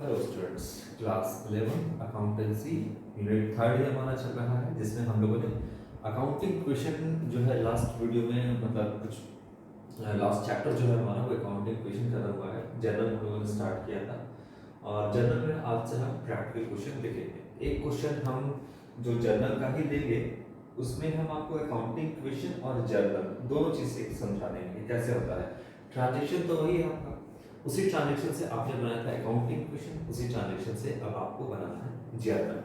Hello students, class 11 accountancy unit third ही हमारा चल रहा है, जिसमें हम लोगों ने अकाउंटिंग क्वेश्चन जो है लास्ट वीडियो में मतलब कुछ लास्ट चैप्टर जो है हमारा वो अकाउंटिंग क्वेश्चन खत्म हुआ है। जनरल हम लोगों ने स्टार्ट किया था और जनरल में आज से हम प्रैक्टिकल क्वेश्चन देखेंगे। एक क्वेश्चन हम जो जनरल का ही देंगे उसमें हम आपको अकाउंटिंग क्वेश्चन और जनरल दोनों चीज़ें समझा देंगे कैसे होता है। ट्रांजेक्शन तो वही है आपका, उसी ट्रांजेक्शन से आपने बनाया था अकाउंटिंग क्वेश्चन, उसी ट्रांजेक्शन से अब आपको बनाना है जर्नल।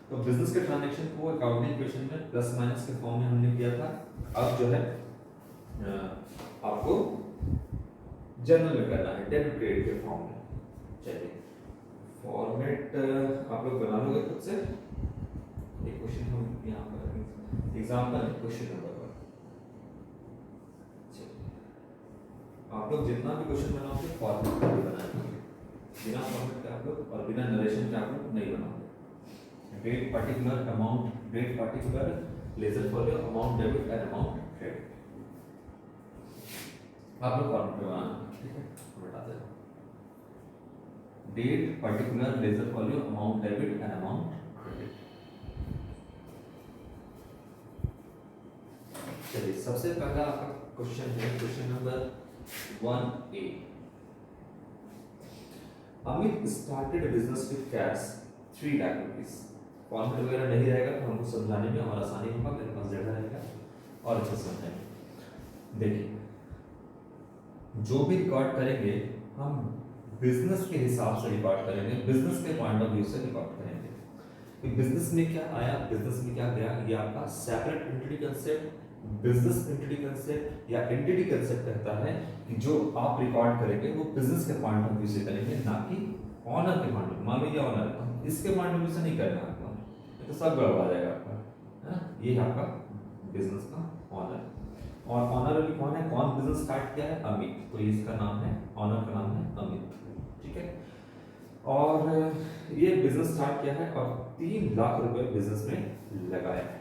तो बिजनेस के ट्रांजेक्शन को अकाउंटिंग क्वेश्चन में प्लस माइनस के फॉर्म में हमने किया था। अब जो है आपको जर्नल में करना है डेबिट क्रेडिट के फॉर्म में। चलिए फॉर्मेट आप लोग बना लोगे खुद से। एक क्वेश्चन हम यहाँ पर एग्जाम्पल क्वेश्चन नंबर 1। आप लोग जितना भी क्वेश्चन बनाओगे फॉर्मेट का ही बनाएंगे, बिना फॉर्मेट के आप लोग और बिना नरेशन के आप लोग नहीं बनाओगे। Date particular amount, date particular ledger folio amount debit and amount credit, आप लोग फॉर्मेट में बनाना, ठीक है। बताते हैं date particular ledger folio amount debit and amount credit. चलिए सबसे पहला आपका क्वेश्चन है question number 1A। Amit started business with cash 3 lakh rupees. Format वगैरह नहीं रहेगा तो हमको समझाने में और आसानी होगा, मेरे पास जगह रहेगा और अच्छा समझाएंगे। देखिए जो भी रिकॉर्ड करेंगे हम बिजनेस के हिसाब से रिकॉर्ड करेंगे, बिजनेस के पॉइंट ऑफ व्यू से रिकॉर्ड करेंगे कि बिजनेस में क्या आया, बिजनेस में क्या गया। ये आपका separate entity concept, business entity concept या एंटिटी कंसेप्ट कहता है कि जो आप रिकॉर्ड करेंगे वो बिजनेस के पॉइंट ऑफ व्यू से करेंगे, ना कि ऑनर के पॉइंट ऑफ व्यू। मान लीजिए ऑनर है, इसके पॉइंट ऑफ व्यू से नहीं करना आपको, तो सब गड़बड़ जाएगा आपका, है ना। ये है आपका बिजनेस का ऑनर। और ऑनर अभी कौन है, कौन बिजनेस स्टार्ट किया है, अमित, तो इसका नाम है, ऑनर का नाम है अमित, ठीक है। और ये बिजनेस स्टार्ट किया है और 3 लाख रुपए बिजनेस में लगाया है।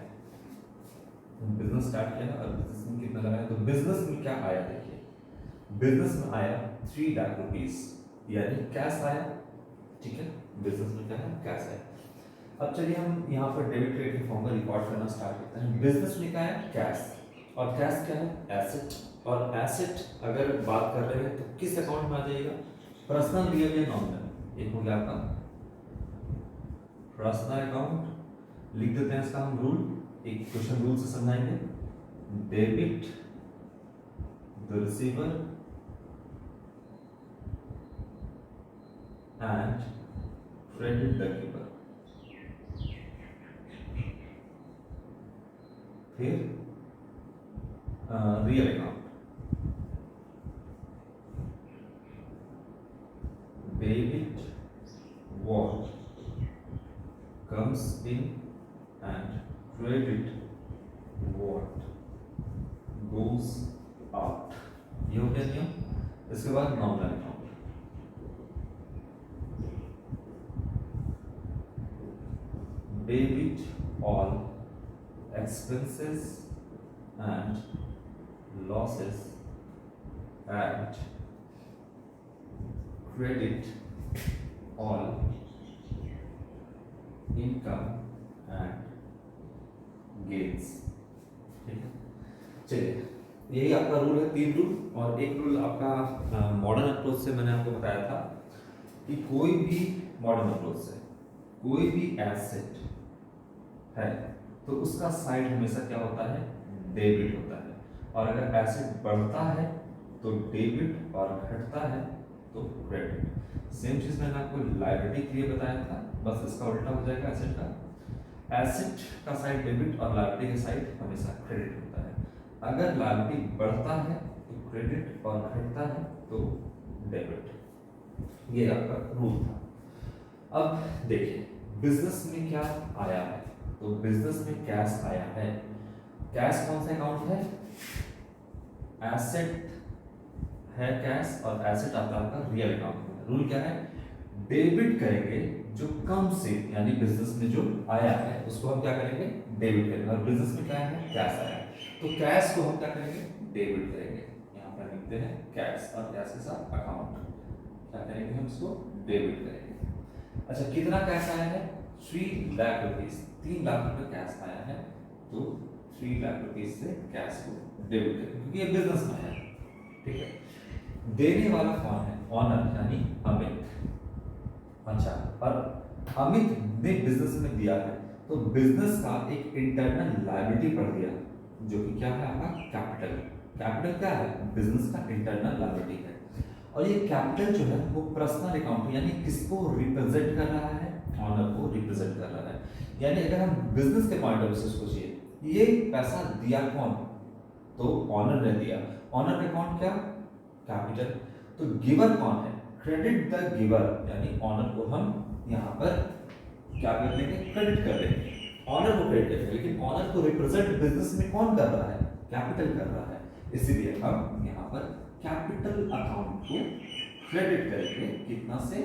बिजनेस स्टार्ट किया और बिजनेस में कितना लगाया, तो बिजनेस में क्या आया देखिए, बिजनेस में आया 3 लाख रुपीस यानी कैश आया, ठीक है। बिजनेस में क्या है, कैश आया। अब चलिए हम यहाँ पर डेबिट क्रेडिट के फॉर्म में रिकॉर्ड करना स्टार्ट करते हैं। बिजनेस में क्या है, कैश, और कैश क्या है, एसेट। और एसेट अगर बात कर रहे हैं तो किस अकाउंट में आ जाएगा, पर्सनल रियल या नॉमिनल। एक हो गया आपका पर्सनल अकाउंट, लिख देते हैं इसका हम रूल, एक क्वेश्चन रूल से समझाएंगे। Debit the receiver and credit the giver. फिर real account, debit what comes in and credit what goes out। ये हो गया नियम। इसके बाद nominal account, debit all expenses and losses and credit all income and gains, ठीक है। चलिए यही आपका रूल है, 3 रूल। और एक रूल आपका मॉडर्न अप्रोच से मैंने आपको बताया था कि कोई भी मॉडर्न अप्रोच से कोई भी एसेट है तो उसका साइड हमेशा क्या होता है, डेबिट होता है। और अगर एसेट बढ़ता है तो डेबिट और घटता है तो क्रेडिट। सेम चीज मैंने आपको लायबिलिटी के लिए बताया था, बस इसका उल्टा हो जाएगा एसेट का। एसेट का साइड डेबिट और लायबिलिटी का साइड हमेशा क्रेडिट होता है। अगर लायबिलिटी बढ़ता है तो क्रेडिट और घटता है तो डेबिट। ये आपका रूल था। अब देखिए बिजनेस में क्या आया है, तो बिजनेस में कैश आया है। कैश कौन सा अकाउंट है, एसेट है कैश, और एसेट आता है आपका रियल अकाउंट में। रूल क्या है, डेबिट करेंगे जो कम से, यानी बिजनेस में जो आया है उसको हम क्या करेंगे, डेबिट करेंगे। और बिजनेस में क्या है, कैश आया है, तो कैश को हम क्या करेंगे, डेबिट करेंगे। यहाँ पर लिखते हैं कैश और कैश के साथ अकाउंट, क्या करेंगे हम इसको डेबिट करेंगे। अच्छा कितना कैश आया है? 3 लाख रुपीस, 3 लाख रुपए कैश आया है, तो 3 लाख रुपीस से कैश को डेबिट करेंगे क्योंकि ये बिजनेस में है। ठीक है, देने वाला कौन है? ऑनर यानी अमित। अच्छा, और अमित ने बिजनेस में दिया है तो बिजनेस का एक इंटरनल लायबिलिटी पड़ गया जो कि क्या है आपका? कैपिटल। कैपिटल क्या है? बिजनेस का इंटरनल लायबिलिटी है। और ये कैपिटल जो है वो पर्सनल अकाउंट यानी किसको रिप्रेजेंट कर रहा है? ऑनर को रिप्रेजेंट कर रहा है। यानी अगर हम बिजनेस के पॉइंट ऑफ व्यू से सोचिए, ये पैसा दिया कौन? तो ऑनर ने दिया। ऑनर का अकाउंट क्या? कैपिटल। तो गिवर कौन है? क्रेडिट द गिवर, यानी ऑनर को हम यहाँ पर क्या कर देंगे? क्रेडिट कर देंगे। ऑनर को क्रेडिट करेंगे, लेकिन ऑनर को रिप्रेजेंट बिजनेस में कौन कर रहा है? कैपिटल कर रहा है। इसीलिए हम यहाँ पर कैपिटल अकाउंट को क्रेडिट करेंगे कितना से?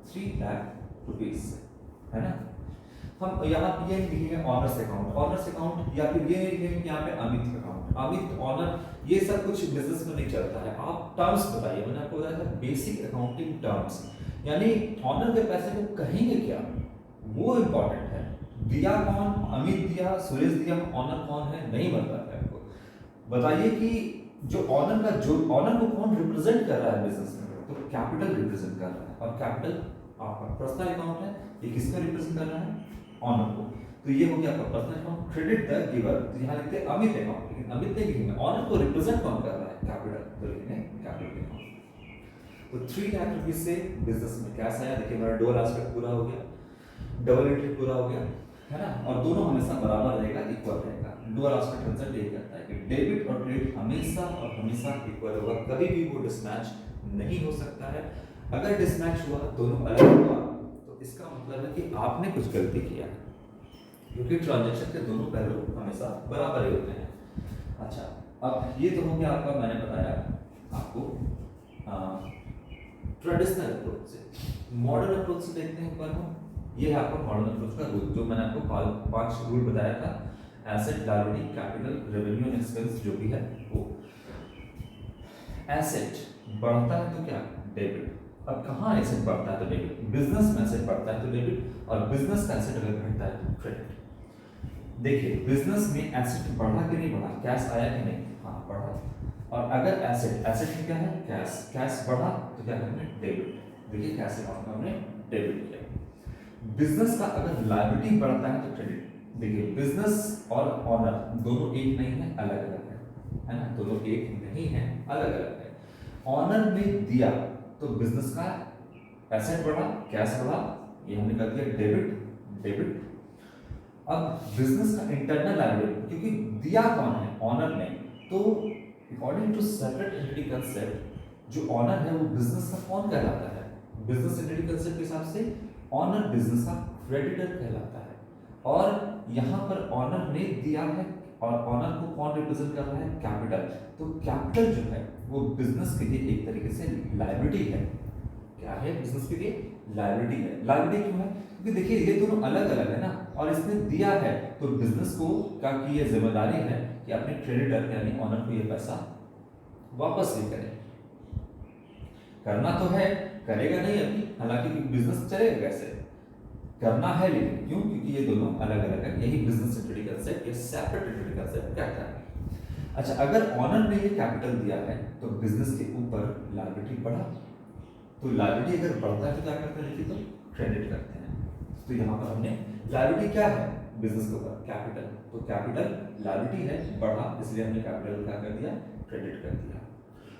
3 लाख रुपीस से, है ना। हम यहाँ पे ये लिखेंगे ऑनर्स अकाउंट, ऑनर्स अकाउंट, या फिर ये लिखेंगे यहाँ पे अमित अकाउंट, अमित ऑनर। ये सब कुछ बिजनेस में नहीं चलता है। आप टर्म्स बताइए, मैंने आपको बताया था बेसिक अकाउंटिंग टर्म्स, यानी ऑनर के पैसे को कहेंगे क्या, वो इंपॉर्टेंट है। दिया कौन? अमित दिया, सुरेश दिया, ऑनर कौन है नहीं बताता है आपको। बताइए कि जो ऑनर का, जो ऑनर को कौन रिप्रेजेंट कर रहा है बिजनेस में? तो कैपिटल रिप्रेजेंट कर रहा है। और कैपिटल आपका पर्सनल अकाउंट है, ये किसको रिप्रेजेंट कर रहा है? ऑनर को। तो ये हो गया आपका personal account. Credit the giver, तो यहाँ लिखते हैं अमित अकाउंट, लेकिन अमित नहीं लिखेंगे, ऑनर को रिप्रेजेंट कौन कर रहा है? कैपिटल, तो लिखेंगे कैपिटल अकाउंट। तो 3 लाख रुपीस से बिजनेस में कैश आया। देखिए मेरा डबल एस्पेक्ट पूरा हो गया, डबल एंट्री पूरा हो गया, है ना। और दोनों हमेशा बराबर रहेगा, इक्वल रहेगा। डुअल एस्पेक्ट कंसेप्ट यही कहता है कि डेबिट और क्रेडिट हमेशा और हमेशा इक्वल होगा, कभी भी वो डिसमैच नहीं हो सकता है। अगर डिसमैच हुआ, दोनों अलग हुआ, तो इसका मतलब है कि आपने कुछ गलती किया है, क्योंकि ट्रांजैक्शन के दोनों पहलू हमेशा बराबर ही होते हैं। अच्छा, अब ये तो हो गया आपका, मैंने बताया आपको ट्रेडिशनल अप्रोच से। मॉडर्न अप्रोच से देखते हैं एक बार हम। ये है आपका मॉडर्न अप्रोच का रूल, जो मैंने आपको 5 रूल बताया था। Asset, liability, capital, revenue and expense, जो भी है वो। एसेट बढ़ता है तो क्या? डेबिट। अब कहाँ एसेट बढ़ता है तो डेबिट? बिजनेस में एसेट बढ़ता है तो डेबिट, और बिजनेस का एसेट अगर घटता है तो क्रेडिट। देखिए बिजनेस में एसेट बढ़ा कि नहीं बढ़ा? कैश आया कि नहीं? हाँ बढ़ा। और अगर एसेट, एसेट में क्या है? कैश, कैश बढ़ा तो क्या करना है? डेबिट। देखिए कैश अकाउंट में हमने डेबिट किया। बिजनेस का अगर लायबिलिटी बढ़ता है तो क्रेडिट। देखिए बिजनेस और ऑनर दोनों एक नहीं है, अलग अलग है ना। दोनों एक नहीं है, अलग अलग है। ऑनर ने दिया तो बिजनेस का एसेट बढ़ा, कैश बढ़ा, ये हमने कर दिया डेबिट, डेबिट। अब बिजनेस का इंटरनल लायबिलिटी, क्योंकि दिया कौन है? ऑनर ने। तो according to separate entity concept, जो ऑनर है वो बिजनेस का कौन कहलाता है? बिजनेस एंटिटी कंसेप्ट के हिसाब से ऑनर बिजनेस का क्रेडिटर कहलाता है। और यहाँ पर ऑनर ने दिया है, और ऑनर को कौन रिप्रेजेंट कर रहा है? कैपिटल। तो कैपिटल जो है वो बिजनेस के लिए एक तरीके से लायबिलिटी है। क्या है? बिजनेस के लिए लायबिलिटी है। लायबिलिटी क्यों है? क्योंकि देखिए ये दोनों अलग अलग है ना, और इसने दिया है तो बिजनेस को का की ये जिम्मेदारी है कि अपने क्रेडिटर यानी ऑनर को ये पैसा वापस भी करे। करना तो है, करेगा नहीं अभी, हालांकि बिजनेस चलेगा कैसे? करना है, लेकिन क्यों? क्योंकि ये दोनों अलग अलग है। यही बिजनेस एंटिटी कंसेप्ट या सेपरेट एंटिटी कंसेप्ट कहता है। अच्छा, अगर ऑनर ने ये कैपिटल दिया है तो बिजनेस के ऊपर लायबिलिटी बढ़ा, तो लायबिलिटी अगर बढ़ता है तो क्या करते हैं? देखिए तो क्रेडिट करते हैं। तो यहाँ पर हमने लायबिलिटी क्या है बिजनेस के ऊपर? कैपिटल। तो कैपिटल लायबिलिटी है, बढ़ा, इसलिए हमने कैपिटल क्या कर दिया? क्रेडिट कर दिया।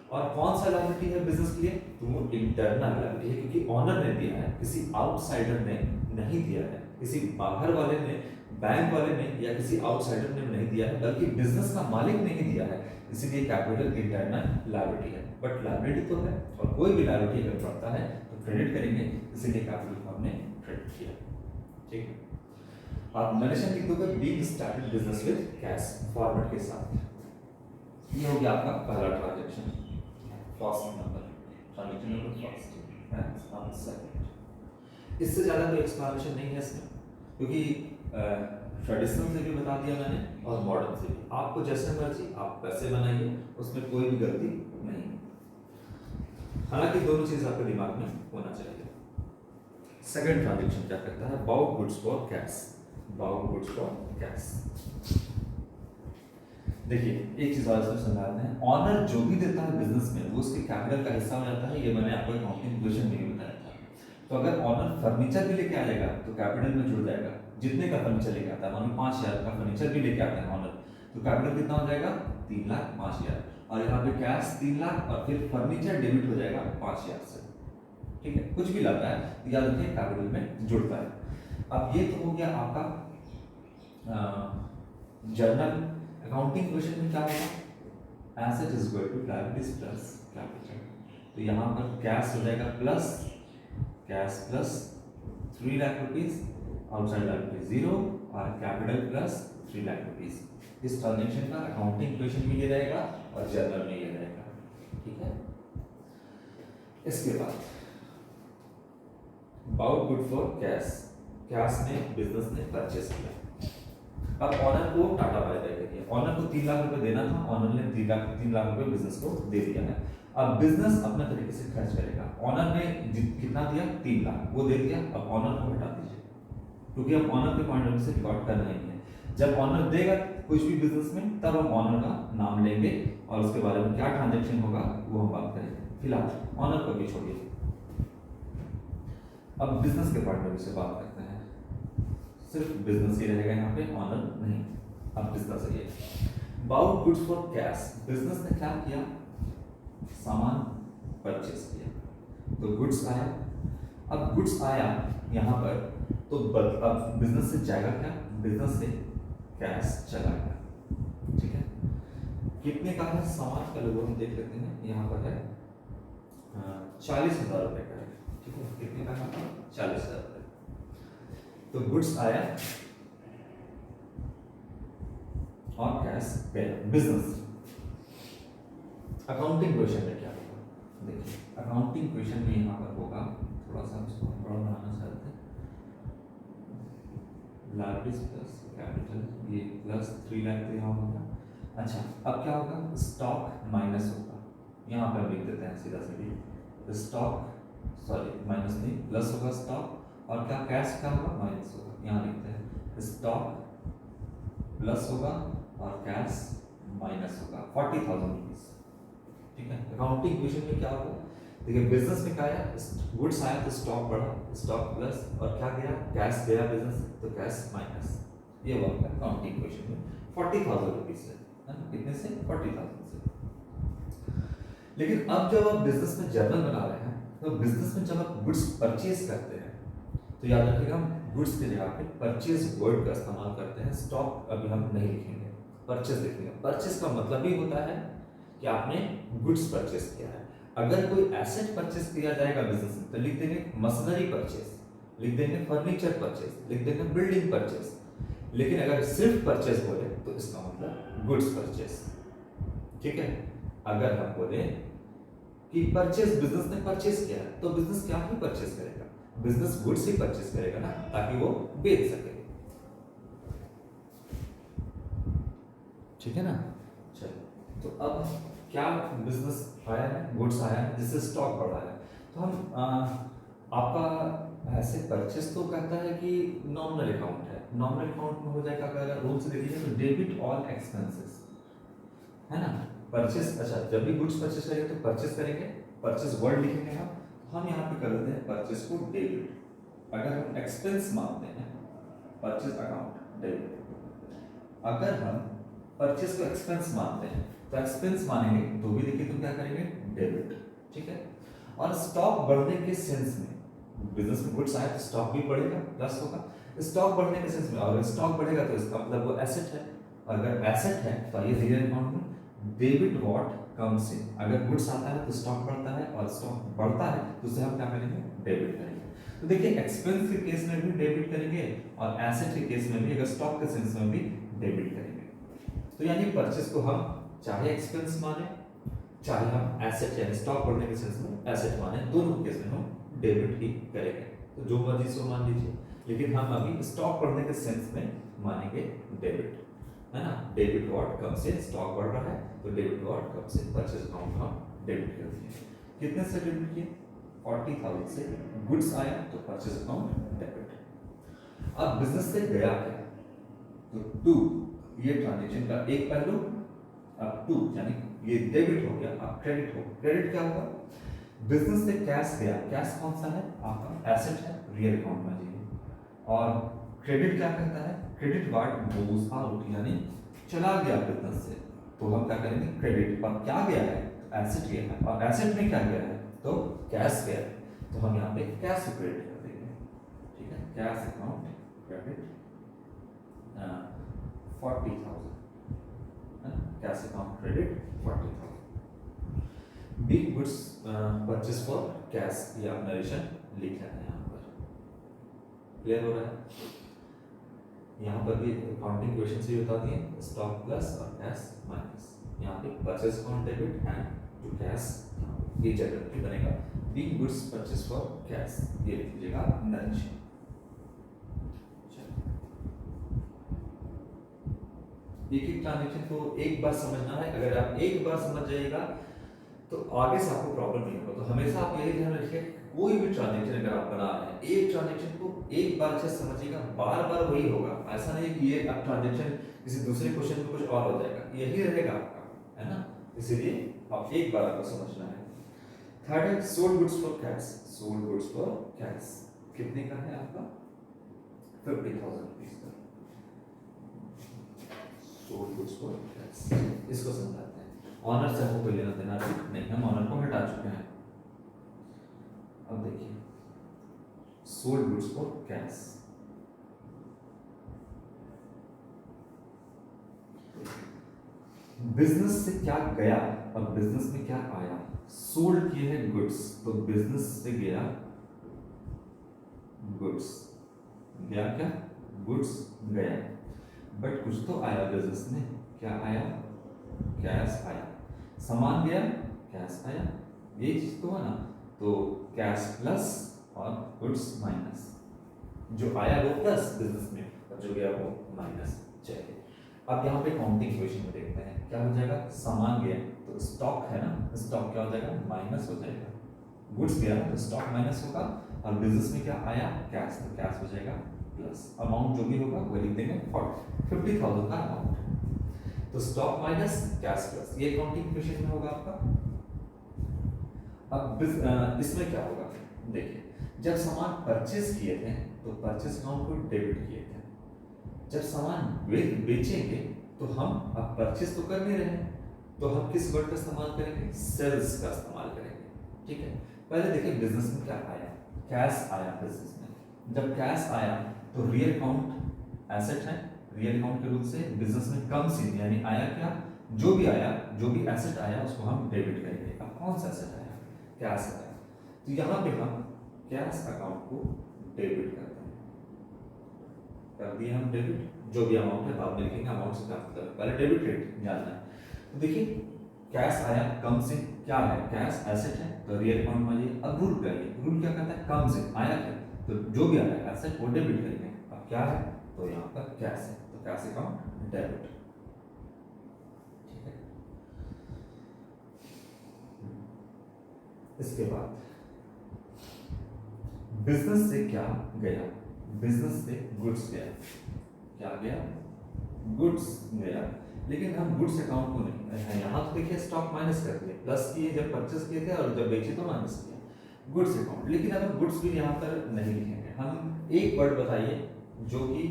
और कौन सा लायबिलिटी है बिजनेस के लिए? तो वो इंटरनल लायबिलिटी है, क्योंकि ऑनर ने दिया है, किसी आउटसाइडर ने नहीं दिया है, किसी बाहर वाले ने, बैंक वाले ने या किसी आउटसाइडर ने नहीं दिया है, बल्कि बिजनेस का मालिक ने ही दिया है। इसीलिए कैपिटल इंटरनल लायबिलिटी है। बट लायबिलिटी तो है, और कोई भी लायबिलिटी अगर बढ़ता है तो क्रेडिट करेंगे, इसीलिए कैपिटल को हमने क्रेडिट किया। ठीक है, आप मैनेजमेंट लिख दोगे being started business with cash format के साथ। ये हो गया आपका पहला transaction, first number, transaction number first and second. इससे ज़्यादा कोई एक्सप्लेनेशन नहीं है इसमें, क्योंकि ट्रेडिशनल से भी बता दिया मैंने और मॉडर्न से भी। आपको जैसे मर्जी आप पैसे बनाइए, उसमें कोई भी गलती नहीं। हालांकि दोनों चीज़ आपके दिमाग में होना चाहिए। सेकंड ट्रांजेक्शन क्या करता है, बाउ गुड्स फॉर कैश, बाउ गुड्स फॉर कैश। देखिए एक चीज और इसमें समझाते हैं, ऑनर जो भी देता है बिजनेस में वो उसके कैपिटल का हिस्सा हो जाता है, ये मैंने आपको अकाउंटिंग क्वेश्चन में भी बताया था। तो अगर ऑनर फर्नीचर भी लेके आएगा तो कैपिटल में जुड़ जाएगा, जितने का फर्नीचर लेके आता है, मान लो 5,000 का फर्नीचर भी लेके आता है ऑनर, तो कैपिटल कितना हो जाएगा 3,05,000, और यहाँ पे कैश 3 लाख और फिर फर्नीचर डेबिट हो जाएगा 5,000 से। ठीक है, कुछ भी लाता है तो याद रखिए कैपिटल में जुड़ता है। अब ये तो हो गया आपका जर्नल। अकाउंटिंग क्वेश्चन में क्या होगा, asset is equal to liabilities plus capital, तो यहाँ पर कैश हो जाएगा plus cash plus 3 lakh rupees, outside liability 0 और कैपिटल प्लस 3 लाख रुपीज। इस ट्रांजेक्शन का अकाउंटिंग क्वेश्चन में ये रहेगा और जर्नल में ये रहेगा। ठीक है, इसके बाद बाउ गुड फॉर कैश, कैश ने बिजनेस ने परचेस किया। अब ऑनर को टाटा बाय बाय करिए, ऑनर को 3 लाख रुपए देना था, ऑनर ने 3 लाख रुपए बिजनेस को दे दिया है। अब बिजनेस अपने तरीके से खर्च करेगा, ऑनर ने कितना दिया 3 लाख, वो दे दिया, अब ऑनर को हटा दीजिए क्योंकि अब ऑनर के पॉइंट ऑफ व्यू से रिकॉर्ड कर रहे हैं। जब ऑनर देगा कुछ भी बिजनेस में तब हम ऑनर का नाम लेंगे और उसके बारे में क्या ट्रांजेक्शन होगा वो हम बात करेंगे। फिलहाल ऑनर को भी छोड़िए, अब बिजनेस के पॉइंट ऑफ व्यू से बात करते हैं। सिर्फ बिजनेस ही रहेगा यहाँ पे, ऑनर नहीं। अब बिजनेस है, बाउ गुड्स फॉर कैश, बिजनेस ने क्या किया, सामान परचेस किया, तो गुड्स आया। अब गुड्स आया यहाँ पर तो अब बिजनेस से जाएगा क्या, बिजनेस से कैश चला गया। ठीक है, कितने का है सामान का लोगों हम देख लेते हैं, यहाँ पर है 40,000 रुपए का है। ठीक है, कितने का है 40,000 रुपए। तो गुड्स आया और कैश गया बिजनेस। अकाउंटिंग क्वेश्चन में क्या होगा, देखिए अकाउंटिंग क्वेश्चन में यहाँ पर होगा, थोड़ा सा इसको बड़ा बनाना चाहते हैं, लायबिलिटीज प्लस कैपिटल, ये प्लस 3 लाख यहाँ होगा। अच्छा अब क्या होगा, स्टॉक माइनस होगा, यहाँ पर लिख देते हैं सीधा सीधी, स्टॉक सॉरी माइनस नहीं प्लस होगा स्टॉक, और क्या कैश का होगा माइनस होगा, यहाँ लिखते हैं स्टॉक प्लस होगा और कैश माइनस होगा 40,000 रुपीज। ठीक है, अकाउंटिंग क्वेश्चन में क्या होगा, देखिए बिजनेस में क्या आया, गुड्स आया तो स्टॉक बढ़ा, स्टॉक प्लस और क्या गया कैश गया बिजनेस, तो कैश माइनस, ये हुआ अकाउंटिंग क्वेश्चन में 40,000 रुपीज से, कितने से 40,000 से। लेकिन अब जब आप बिजनेस में जर्नल बना रहे हैं तो बिजनेस में जब आप गुड्स परचेज करते हैं तो याद रखिएगा हम गुड्स के जगह पे परचेज वर्ड का इस्तेमाल करते हैं, स्टॉक अभी हम नहीं लिखेंगे, परचेज लिखेंगे। परचेज का मतलब ही होता है कि आपने गुड्स परचेज किया है। अगर कोई एसेट परचेज किया जाएगा बिजनेस में तो लिख देंगे मशीनरी परचेज, लिख देंगे फर्नीचर परचेज, लिख देंगे बिल्डिंग परचेज। लेकिन अगर सिर्फ परचेज बोले तो इसका मतलब गुड्स परचेज। ठीक है, अगर हम बोले कि परचेज बिजनेस ने परचेज किया है तो बिजनेस क्या ही परचेज करेगा, बिजनेस गुड्स ही परचेज करेगा ना, ताकि वो बेच सके। ठीक है ना, चलो तो अब क्या बिजनेस आया है, गुड्स आया है जिससे स्टॉक बढ़ा है, तो हम आपका ऐसे परचेज तो कहता है कि नॉमिनल अकाउंट है, नॉमिनल अकाउंट में हो जाएगा, अगर रूल से देखिए तो डेबिट ऑल एक्सपेंसेस है ना, परचेज। अच्छा जब भी गुड्स परचेज करेंगे तो परचेज करेंगे, परचेज वर्ड लिखेंगे हम यहाँ पे कर देते हैं परचेज को डेबिट। अगर हम एक्सपेंस मानते हैं परचेज अकाउंट डेबिट, अगर हम परचेज को एक्सपेंस मानते हैं तो एक्सपेंस मानेंगे तो भी देखिए तो क्या करेंगे डेबिट। ठीक है, और स्टॉक बढ़ने के सेंस में, बिजनेस में गुड्स आए तो स्टॉक भी बढ़ेगा प्लस होगा, स्टॉक बढ़ने के सेंस में, और स्टॉक बढ़ेगा तो इसका मतलब वो एसेट है, अगर एसेट है तो ये जीरो अकाउंट में डेबिट व्हाट कम्स इन, अगर गुड्स आता है तो स्टॉक बढ़ता है और स्टॉक बढ़ता है तो उसे हम क्या करेंगे डेबिट करेंगे। तो देखिए एक्सपेंस के केस में भी डेबिट करेंगे और एसेट के केस में भी, अगर स्टॉक के सेंस में भी डेबिट करेंगे। तो यानी परचेज को हम चाहे एक्सपेंस माने चाहे हम एसेट यानी स्टॉक बढ़ने के सेंस में एसेट माने, दोनों केस में हम डेबिट ही करेंगे, तो जो मर्जी सो मान लीजिए। लेकिन हम अभी स्टॉक बढ़ने के सेंस में मानेंगे डेबिट, है ना, डेबिट व्हाट कम से स्टॉक बढ़ रहा है तो डेबिट व्हाट कम से परचेज अकाउंट हम डेबिट कर दिए। कितने से डेबिट किए 40,000 से गुड्स आया तो परचेज अकाउंट डेबिट। अब बिजनेस से गया क्या, तो टू, ये ट्रांजेक्शन का एक पहलू। अब टू यानी ये डेबिट हो गया, अब क्रेडिट हो। क्रेडिट क्या होगा, बिजनेस से कैश गया, कैश कौन सा है आपका एसेट है, रियल अकाउंट में जाइए। और क्रेडिट क्या कहता है, क्रेडिट वार्ड गोज आउट यानी चला गया बिजनेस से, तो हम क्या करेंगे क्रेडिट। और क्या गया है, एसेट गया है, और एसेट में क्या गया है, तो कैश गया है, तो हम यहाँ पे कैश से क्रेडिट कर देंगे। ठीक है, cash account credit 40,000, cash account credit 40,000। Big goods purchase for cash, ये आप नरेशन लिख लेना है यहाँ पर। क्लियर हो रहा है, यहाँ पर भी अकाउंटिंग क्वेश्चन से बता दिए, स्टॉक प्लस और कैश माइनस। यहाँ पे purchase account debit and to cash, ये जनरली बनेगा being goods purchase for cash, ये लिख लीजिएगा नरेशन। एक एक ट्रांजेक्शन को एक बार समझना है, अगर आप एक बार समझ जाइएगा तो आगे से आपको प्रॉब्लम नहीं होगा। तो हमेशा आप यही ध्यान रखिए, कोई भी ट्रांजेक्शन अगर आप बना रहे हैं, एक ट्रांजेक्शन को एक बार अच्छे से समझिएगा, बार बार वही होगा। ऐसा नहीं कि ये अब ट्रांजेक्शन किसी दूसरे क्वेश्चन में कुछ और हो जाएगा, यही रहेगा आपका, है ना। इसीलिए आप एक बार आपको समझना है। थर्ड है sold goods for cash. Sold goods for cash कितने का है आपका, 50,000 रुपीज का सोल्ड गुड्स फॉर कैश। इसको समझाते हैं। ऑनर से हमको कोई लेना देना नहीं, हम ऑनर को हटा चुके हैं। अब देखिए sold goods for cash, business से क्या गया और बिजनेस में क्या आया। सोल्ड किए हैं गुड्स, तो बिजनेस से गया गुड्स, गया क्या, गुड्स गया, बट कुछ तो आया बिजनेस में, क्या आया, कैश आया। सामान गया, कैश आया, ये चीज तो है ना। तो कैश प्लस और गुड्स माइनस, जो आया वो प्लस बिजनेस में और जो गया वो माइनस। चलिए अब यहाँ पे काउंटिंग इक्वेशन में देखते हैं क्या हो जाएगा। सामान गया तो स्टॉक है ना, स्टॉक क्या हो जाएगा, माइनस हो जाएगा। गुड्स गया तो स्टॉक माइनस होगा, और बिजनेस में क्या आया, कैश, तो कैश हो जाएगा प्लस। अमाउंट जो भी होगा वो लिख देंगे 50,000 का अमाउंट। तो स्टॉक माइनस कैश प्लस, ये काउंटिंग इक्वेशन में होगा आपका। अब इसमें क्या होगा, देखिए जब सामान परचेज किए थे तो परचेज अकाउंट को डेबिट किए थे। जब सामान बेचेंगे तो हम अब परचेज तो कर नहीं रहे हैं, तो हम किस वर्ड का इस्तेमाल करेंगे, सेल्स का इस्तेमाल करेंगे। ठीक है, पहले देखिए बिजनेस में क्या आया, कैश आया बिजनेस में। जब कैश आया तो रियल अकाउंट एसेट है, रियल अकाउंट के रूप से बिजनेस में कम सी यानी आया क्या, जो भी आया, जो भी एसेट आया उसको हम डेबिट करेंगे। अब कौन सा एसेट आया, कैश आया, तो यहाँ पे हम कैश अकाउंट को डेबिट करते हैं। कर दिए हम डेबिट, जो भी अमाउंट है बाद में लिखेंगे, अमाउंट से क्या मतलब है, पहले डेबिट रेट जानना है। तो देखिए कैश आया कम से, क्या है, कैश एसेट है तो रियल अकाउंट में आइए। अब रूल क्या है, रूल क्या कहता है, कम से आया क्या, तो जो भी आया एसेट वो डेबिट करेंगे। अब क्या है, तो यहाँ पर कैश है तो कैश अकाउंट डेबिट। ठीक है, इसके बाद बिजनेस से क्या गया, बिजनेस से गुड्स गया, क्या गया, गुड्स गया। लेकिन हम गुड्स अकाउंट को नहीं, यहाँ तो देखिए स्टॉक माइनस कर दिए, प्लस किए जब परचेस किए थे और जब बेचे तो माइनस किया गुड्स अकाउंट। लेकिन अब गुड्स भी यहाँ पर नहीं लिखेंगे हम। एक वर्ड बताइए जो कि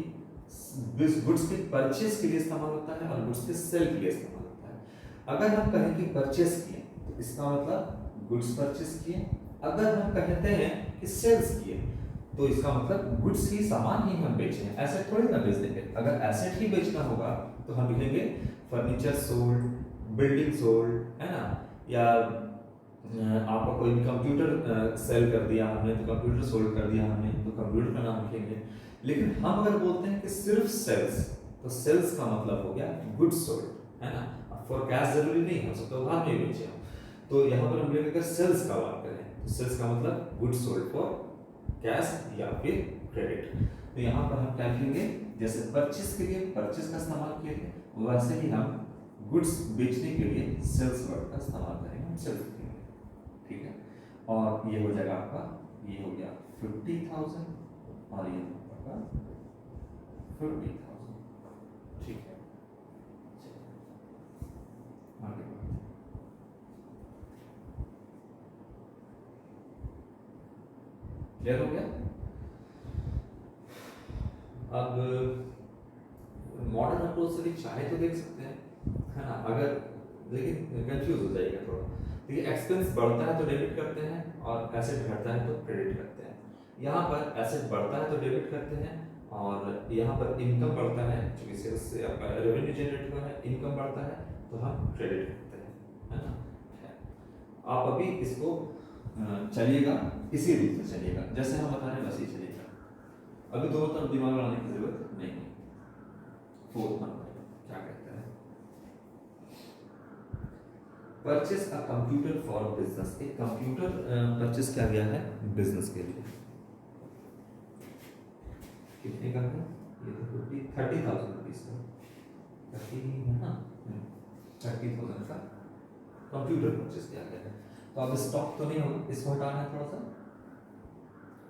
गुड्स के परचेस के लिए इस्तेमाल होता है और गुड्स के सेल के लिए इस्तेमाल होता है। अगर हम कहें कि परचेस किए तो इसका मतलब गुड्स परचेस किए। अगर हम कहते हैं कि सेल्स किए तो इसका मतलब गुड्स ही, सामान ही हम बेचे हैं, एसेट थोड़ी ना बेच देंगे। अगर एसेट ही बेचना होगा तो हम लिखेंगे फर्नीचर सोल्ड, बिल्डिंग सोल्ड, है ना, या आपका कोई भी कंप्यूटर सेल कर दिया हमने तो कंप्यूटर सोल्ड कर दिया हमने, तो कंप्यूटर का नाम लिखेंगे। लेकिन हम अगर बोलते हैं कि सिर्फ सेल्स, तो सेल्स का मतलब हो गया गुड्स सोल्ड, है ना। फॉर कैश जरूरी नहीं है, हो सकता है उधार में बेचे हम, तो यहाँ पर हम लेकर सेल्स का बात करें तो सेल्स का मतलब गुड्स सोल्ड फॉर कैश या फिर क्रेडिट। तो यहाँ पर हम क्या लिखेंगे, जैसे परचेस के लिए परचेस का इस्तेमाल किए थे, वैसे ही हम गुड्स बेचने के लिए सेल्स वर्ड का इस्तेमाल करेंगे, हम सेल्स लिखेंगे। ठीक है, और ये हो जाएगा आपका, ये हो गया 50,000 और ये आपका 50,000। ठीक है, आगे बढ़ते हैं। क्लियर हो गया? अब मॉडर्न अप्रोच से भी चाहे तो देख सकते हैं, है ना, अगर, लेकिन कंफ्यूज हो जाएगा थोड़ा। देखिए एक्सपेंस बढ़ता है तो डेबिट करते हैं और एसेट घटता है तो क्रेडिट करते हैं। यहाँ पर एसेट बढ़ता है तो डेबिट करते हैं और यहाँ पर इनकम बढ़ता है, क्योंकि सेल्स से आपका रेवेन्यू जनरेट हुआ है, इनकम बढ़ता है तो हम क्रेडिट करते हैं, है ना। आप अभी इसको चलिएगा, इसी रूप में चलिएगा जैसे हम बता रहे हैं, वैसे ही चलिएगा। अभी दोनों तरफ दिमाग लगाने की जरूरत नहीं है। फोर्थ नंबर क्या कहता है, purchase a computer for business. एक कंप्यूटर परचेस किया गया है बिजनेस के लिए। कितने का है ये? तो 30,000 रुपीज का, 30,000 का कंप्यूटर परचेस किया गया है। तो अब स्टॉक तो नहीं होगा, इसको हटाना है थोड़ा सा,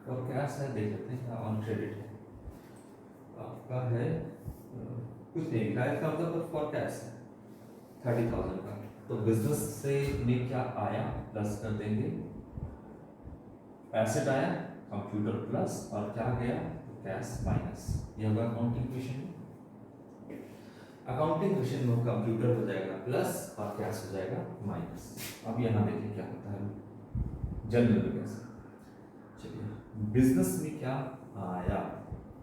और कैश है देख लेते हैं, ऑन क्रेडिट है आपका है कुछ नहीं लिखा है, इसका मतलब फॉर कैश है 30,000 का। तो बिजनेस से में क्या आया, प्लस कर देंगे, एसेट आया कंप्यूटर प्लस, और क्या गया कैश माइनस। ये होगा अकाउंटिंग क्वेश्चन। अकाउंटिंग क्वेश्चन में कंप्यूटर हो जाएगा प्लस और कैश हो जाएगा माइनस। अब यहाँ देखिए क्या होता है जनरल में कैसे। चलिए बिजनेस में क्या आया,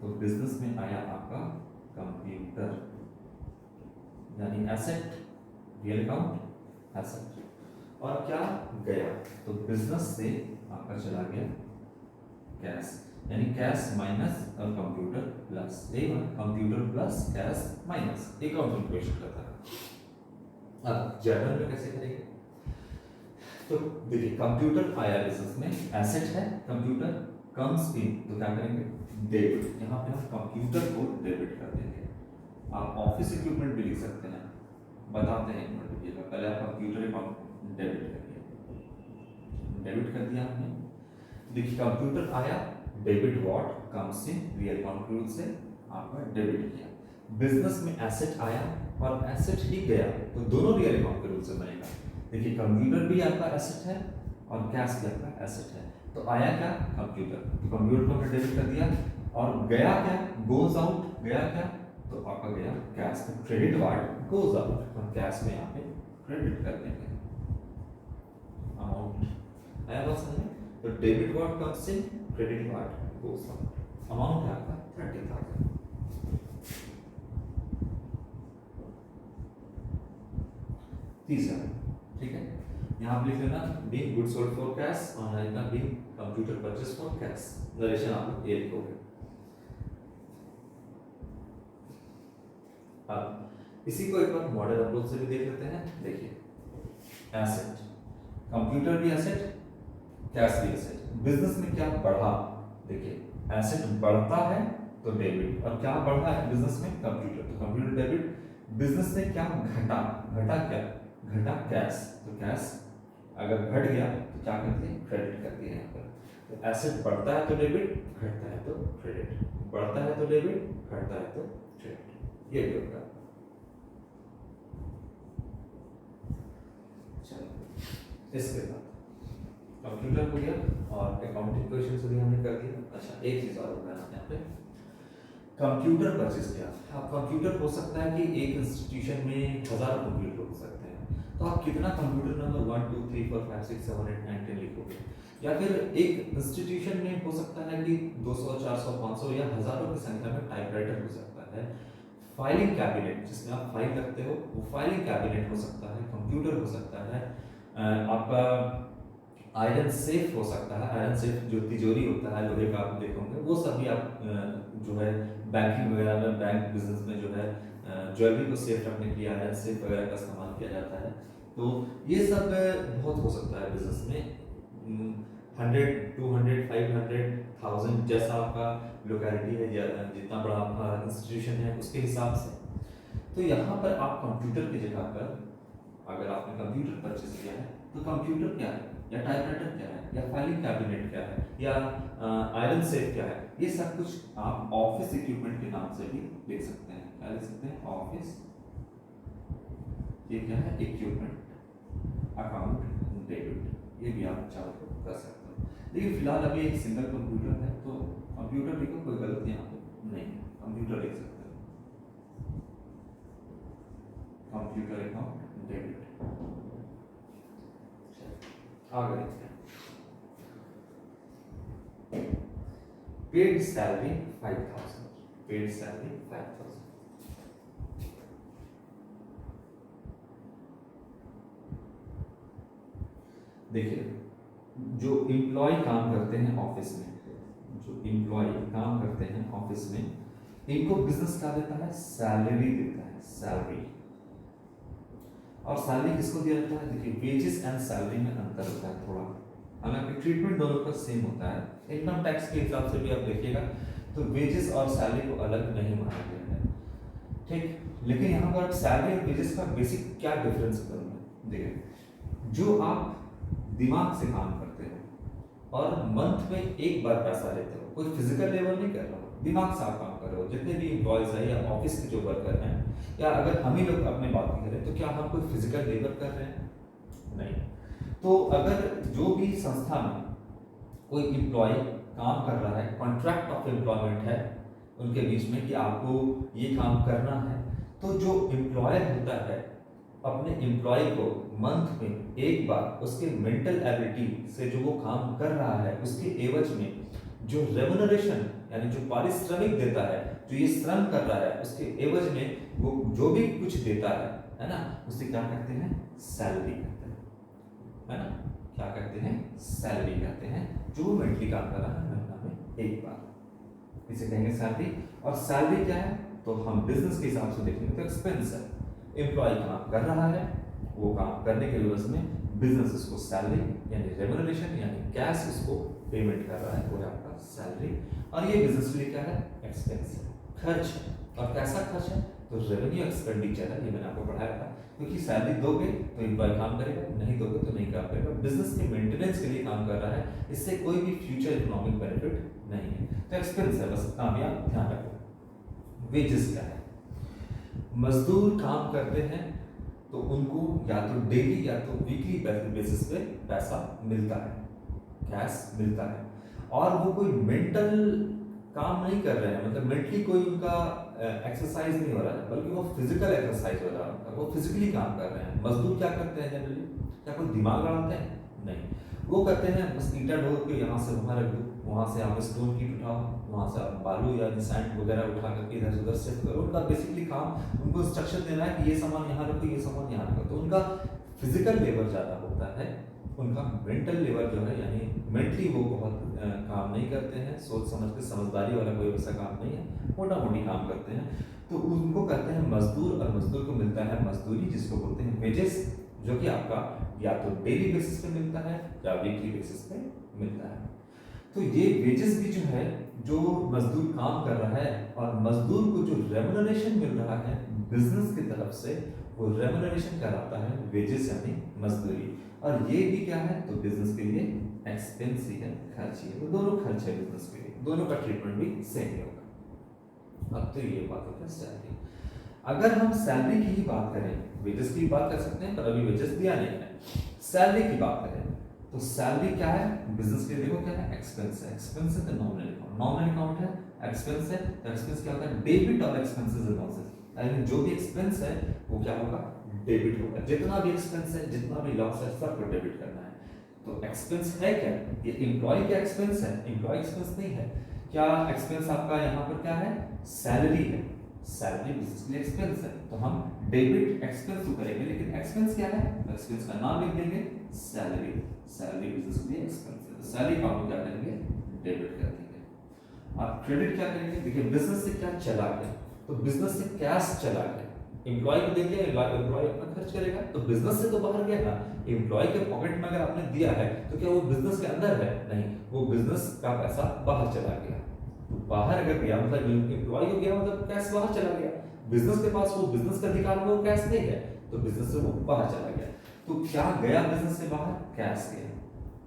तो बिजनेस में आया आपका कंप्यूटर, यानी एसेट, रियल अकाउंट एसेट, और क्या गया, तो बिजनेस से आपका चला गया कैश, यानी कैश माइनस और computer plus. Computer plus cash minus, एक अकाउंटिंग क्वेश्चन करता है। अब जर्नल में कैसे करेंगे, तो देखिए कंप्यूटर आया बिजनेस में, एसेट है कंप्यूटर, कम्स इन, तो क्या करेंगे डेबिट, यहाँ पे हम कंप्यूटर को डेबिट कर देंगे। आप ऑफिस इक्विपमेंट भी लिख सकते हैं, बताते हैं एक मिनट रुकिएगा, पहले आप कंप्यूटर अकाउंट डेबिट करिए, डेबिट कर दिया हमने। देखिए कंप्यूटर आया, debit what comes in, real account rule से आपका डेबिट किया। बिजनेस में एसेट आया और एसेट ही गया, तो दोनों रियल अकाउंट के रूल से बनेगा। देखिए कंप्यूटर भी आपका एसेट है और कैश भी आपका एसेट है, तो आया क्या कंप्यूटर, तो कंप्यूटर को हमने डेबिट कर दिया, और गया क्या गोज आउट, गया क्या तो आपका गया कैश, तो क्रेडिट वार्ड गोज आउट, हम कैश में यहाँ पे क्रेडिट कर देंगे अमाउंट। आया बात समझ में? तो debit ward comes in, credit ward goes out, amount है आपका 30,000। तीसरा, ठीक है, यहाँ आप लिख लेना being goods sold for cash, और यहाँ लिखना being computer purchase for cash, narration आप लोग ये लिखोगे। अब इसी को एक बार मॉडल अप्रोच से भी देख लेते हैं। देखिए एसेट, कंप्यूटर भी एसेट, कैश भी एसेट। बिजनेस में क्या बढ़ा, देखिए एसेट बढ़ता है तो डेबिट, और क्या बढ़ा है बिजनेस में कंप्यूटर, तो कंप्यूटर डेबिट। बिजनेस में क्या घटा, घटा क्या, घटा कैश, तो कैश अगर घट गया तो क्या करते हैं क्रेडिट करते हैं यहाँ पर। तो एसेट बढ़ता है तो डेबिट, घटता है तो क्रेडिट, बढ़ता है तो डेबिट, घटता है तो क्रेडिट, ये भी होगा। चलो इसके बाद कंप्यूटर हो गया और अकाउंटिंग क्वेश्चन से भी हमने कर दिया। अच्छा एक चीज और होगा यहाँ पे, कंप्यूटर परचेस किया। अब कंप्यूटर हो सकता है कि एक इंस्टीट्यूशन में 1000 कंप्यूटर हो सकते हैं, तो आप कितना कंप्यूटर नंबर 1 2 3 4 5 6 7 8 9 10 लिखोगे, या फिर एक इंस्टीट्यूशन में हो सकता है कि 200 400 500 या हजारों की संख्या में टाइपराइटर हो सकता है। फाइलिंग कैबिनेट जिसमें आप फाइल रखते हो वो फाइलिंग कैबिनेट हो सकता है, कंप्यूटर हो सकता है, आपका आयरन सेफ हो सकता है, आयरन सेफ जो तिजोरी होता है लोहे का आप देखोगे, वो सब भी आप जो है बैंकिंग वगैरह में, बैंक बिजनेस में जो है ज्वेलरी को सेफ रखने के लिए आयरन सेफ वगैरह का इस्तेमाल किया जाता है। तो ये सब बहुत हो सकता है बिजनेस में, 100 200 500 1000 जैसा आपका लोकेलिटी है या जितना बड़ा आपका इंस्टीट्यूशन है उसके हिसाब से। तो यहाँ पर आप कंप्यूटर की जगह पर, अगर आपने कंप्यूटर परचेज किया है तो कंप्यूटर क्या है, या टाइपराइटर क्या है, या फाइलिंग कैबिनेट क्या है, या आयरन सेफ क्या है, ये सब कुछ आप ऑफिस इक्विपमेंट के नाम से भी लिख सकते हैं। क्या लिख सकते हैं? ऑफिस, ये क्या है? इक्विपमेंट, अकाउंट डेबिट, ये भी आप चाहो तो कर सकते हो। देखिए फिलहाल अभी एक सिंगल कंप्यूटर है तो कंप्यूटर लिखो, कोई गलती यहाँ पे नहीं, कंप्यूटर लिख सकते हो, कंप्यूटर अकाउंट डेबिट। आगे देखते हैं, पेड सैलरी 5000, पेड सैलरी 5000। देखिए जो एम्प्लॉय काम करते हैं ऑफिस में, जो एम्प्लॉय काम करते हैं ऑफिस में, इनको बिजनेस क्या देता है? सैलरी देता है, सैलरी। और सैलरी किसको दिया जाता है? देखिए वेजेस एंड सैलरी में अंतर होता है थोड़ा, हालांकि ट्रीटमेंट दोनों का सेम होता है। इनकम टैक्स के हिसाब से भी आप देखिएगा तो वेजेस और सैलरी को अलग नहीं माना गया है, ठीक। लेकिन यहाँ पर सैलरी और वेजेस का बेसिक क्या डिफरेंस करूँगा? देखिए जो आप दिमाग से काम करते हो और मंथ में एक बार पैसा लेते हो, कोई फिजिकल लेबर नहीं कर रहा हो, दिमाग से आप काम कर रहे हो, जितने भी एम्प्लॉयज हैं या ऑफिस के जो वर्कर हैं, या अगर हम ही लोग अपने बात करें तो क्या हम कोई फिजिकल लेबर कर रहे हैं? नहीं। तो अगर जो भी संस्था में कोई एम्प्लॉय काम कर रहा है, कॉन्ट्रैक्ट ऑफ एम्प्लॉयमेंट है उनके बीच में कि आपको ये काम करना है, तो जो एम्प्लॉयर होता है अपने एम्प्लॉय को मंथ में एक बार उसके मेंटल एबिलिटी से जो वो काम कर रहा है उसके एवज में जो रेम्युनरेशन यानी जो पारिश्रमिक देता है, जो ये श्रम कर रहा है उसके एवज में वो जो भी कुछ देता है ना, उसे क्या कहते हैं? सैलरी कहते हैं, है ना? क्या कहते हैं? सैलरी कहते हैं। जो मेंटली काम कर रहा है महीना में एक बार, इसे कहेंगे सैलरी। और सैलरी क्या है? तो हम बिजनेस के हिसाब से देखेंगे तो एक्सपेंस है। एम्प्लॉय काम कर रहा है, वो काम करने के एवज में बिजनेस उसको सैलरी यानी रेम्युनरेशन यानी कैश उसको पेमेंट कर रहा है, वो है आपका सैलरी। और ये बिजनेस के लिए क्या है? एक्सपेंस है, खर्च है। और कैसा खर्च है? तो रेवेन्यू एक्सपेंडिचर है, ये मैंने आपको पढ़ाया था। क्योंकि सैलरी दोगे तो एम्प्लॉय काम करेगा, नहीं दोगे तो नहीं काम करेगा। बिजनेस के मेंटेनेंस के लिए काम कर रहा है, इससे कोई भी फ्यूचर इकोनॉमिक बेनिफिट नहीं है। तो एक्सपेंस है, बस काम या ध्यान रखो। वेजेस क्या है? मजदूर काम करते हैं तो उनको या तो डेली या तो वीकली बेसिस पे पैसा मिलता है, कैश मिलता है। और वो कोई मेंटल काम नहीं कर रहे हैं, मतलब मेंटली कोई उनका एक्सरसाइज नहीं हो रहा है, बल्कि वो फिजिकल एक्सरसाइज हो रहा है, वो फिजिकली काम कर रहे हैं। मजदूर क्या करते हैं जनरली? क्या कोई दिमाग लड़ाते हैं? नहीं, वो करते हैं बस ईंटा ढो के यहाँ से वहाँ रख दो, वहाँ से आप स्टोन की उठाओ, वहाँ से आप बालू या सैंड वगैरह उठा करके इधर उधर शिफ्ट करो। उनका बेसिकली काम, उनको इंस्ट्रक्शन देना है कि ये सामान यहाँ रखो, ये सामान यहाँ रखो। तो उनका फिजिकल लेबर ज़्यादा होता है, उनका मेंटल लेबर जो है यानी मेंटली वो बहुत काम नहीं करते हैं, सोच समझ के समझदारी वाला कोई वैसा काम नहीं है, मोटा मोटी काम करते हैं। तो उनको कहते हैं मजदूर। और मजदूर को मिलता है मजदूरी, जिसको बोलते हैं वेजेस, जो कि आपका या तो डेली बेसिस पे मिलता है या वीकली बेसिस पे मिलता है। तो ये वेजेस भी जो है, जो मजदूर काम कर रहा है और मजदूर को जो रेम्युनरेशन मिल रहा है बिजनेस की तरफ से, वो रेम्युनरेशन कहलाता है वेजेस यानी मजदूरी। और ये भी क्या है? तो बिजनेस के लिए एक्सपेंस ही है, खर्च ही है। वो दोनों खर्च है बिजनेस के लिए, दोनों का ट्रीटमेंट भी सेम ही होगा। अब तो ये बात होता है सैलरी। अगर हम सैलरी की ही बात करें, वेजेस की बात कर सकते हैं पर अभी वेजेस दिया नहीं है, सैलरी की बात करें तो सैलरी क्या है? बिजनेस के लिए देखो क्या है? एक्सपेंस है। एक्सपेंस है तो नॉमिनल अकाउंट, नॉमिनल अकाउंट है, एक्सपेंस है तो एक्सपेंस क्या होता है? डेबिट और एक्सपेंसेस एंड लॉसेस, यानी जो भी एक्सपेंस है वो क्या होगा? डेबिट होगा। जितना भी एक्सपेंस है, जितना भी लॉस है, सबको डेबिट करना है। तो एक्सपेंस है क्या? ये एम्प्लॉय का एक्सपेंस है, एम्प्लॉय एक्सपेंस नहीं है। क्या एक्सपेंस आपका यहाँ पर क्या है? सैलरी है, सैलरी बिजनेस के लिए एक्सपेंस है, तो हम डेबिट एक्सपेंस तो करेंगे, लेकिन एक्सपेंस क्या है? एक्सपेंस का नाम लिख देंगे सैलरी। सैलरी बिजनेस के लिए एक्सपेंस है, तो सैलरी का हम क्या करेंगे? डेबिट कर देंगे। और क्रेडिट क्या करेंगे? देखिए बिजनेस से क्या चला गया, तो बिजनेस से कैश चला गया, एम्प्लॉय को दे दिया, एम्प्लॉय अपना खर्च करेगा, तो बिजनेस से तो बाहर गया ना। एम्प्लॉय के पॉकेट में अगर आपने दिया है तो क्या वो बिजनेस के अंदर है? नहीं, वो बिजनेस का पैसा बाहर चला गया। तो बाहर अगर गया मतलब एम्प्लॉय को गया मतलब कैश बाहर चला गया, बिजनेस के पास वो बिजनेस का अधिकार में वो कैश नहीं है, तो बिजनेस से वो बाहर चला गया। तो क्या गया बिजनेस से बाहर? कैश गया।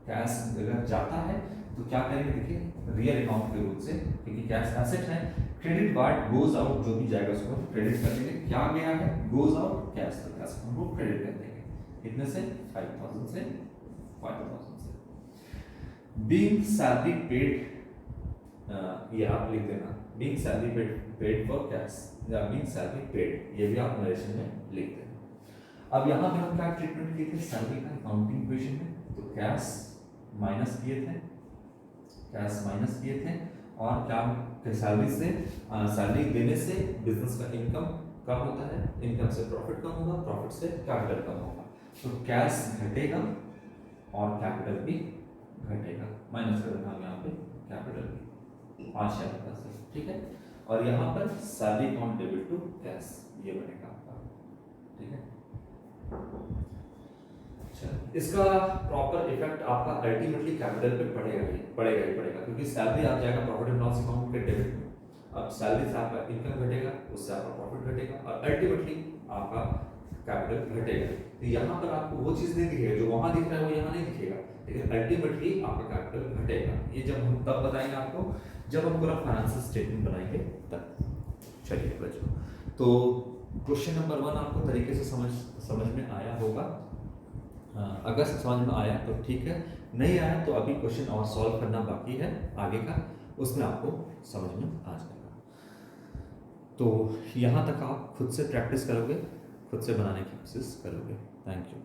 कैश अगर जाता है तो क्या करेंगे, देखिए रियल अकाउंट के रूप से, क्योंकि कैश एसेट है, क्रेडिट पार्ट गोज आउट, जो भी जाएगा उसको क्रेडिट कर देंगे। क्या गया है, गोज आउट कैश, तो कैश को हम क्रेडिट कर देंगे। कितने से, 5000 से 5000 से। बीइंग सैलरी पेड, ये आप लिख देना, being salary paid for cash या बीइंग सैलरी पेड, ये भी आप नरेशन में लिख देना। अब यहाँ पे हम क्या ट्रीटमेंट किए थे सैलरी का अकाउंटिंग इक्वेशन में, तो कैश माइनस किए थे, कैश माइनस किए थे, और क्या सैलरी से, सैलरी देने से बिजनेस का इनकम कम होता है, इनकम से प्रॉफिट कम होगा, प्रॉफिट से कैपिटल कम होगा, तो कैश घटेगा और कैपिटल भी घटेगा, माइनस कर देना यहाँ पे कैपिटल भी 5,000 से, ठीक है। और यहाँ पर salary account debit to cash, ये बनेगा आपका, ठीक है। इसका प्रॉपर इफेक्ट आपका अल्टीमेटली कैपिटल पे पड़ेगा, क्योंकि सैलरी आ जाएगा प्रॉफिट एंड लॉस अकाउंट के डेबिट में। अब सैलरी से आपका इनकम घटेगा, उससे आपका प्रॉफिट घटेगा, और अल्टीमेटली आपका कैपिटल घटेगा। तो यहाँ पर आपको वो चीज़ नहीं दिखेगा जो वहाँ दिख रहा है, वो यहाँ नहीं दिखेगा, लेकिन अल्टीमेटली आपका कैपिटल घटेगा। ये जब हम तब बताएंगे आपको, जब हम पूरा फाइनेंशियल स्टेटमेंट बनाएंगे तब। चलिए बच्चों, तो क्वेश्चन नंबर 1 आपको तरीके से समझ में आया होगा। अगर समझ में आया तो ठीक है, नहीं आया तो अभी क्वेश्चन और सॉल्व करना बाकी है आगे का, उसमें आपको समझ में आ जाएगा। तो यहाँ तक आप खुद से प्रैक्टिस करोगे, खुद से बनाने की कोशिश करोगे। Thank you.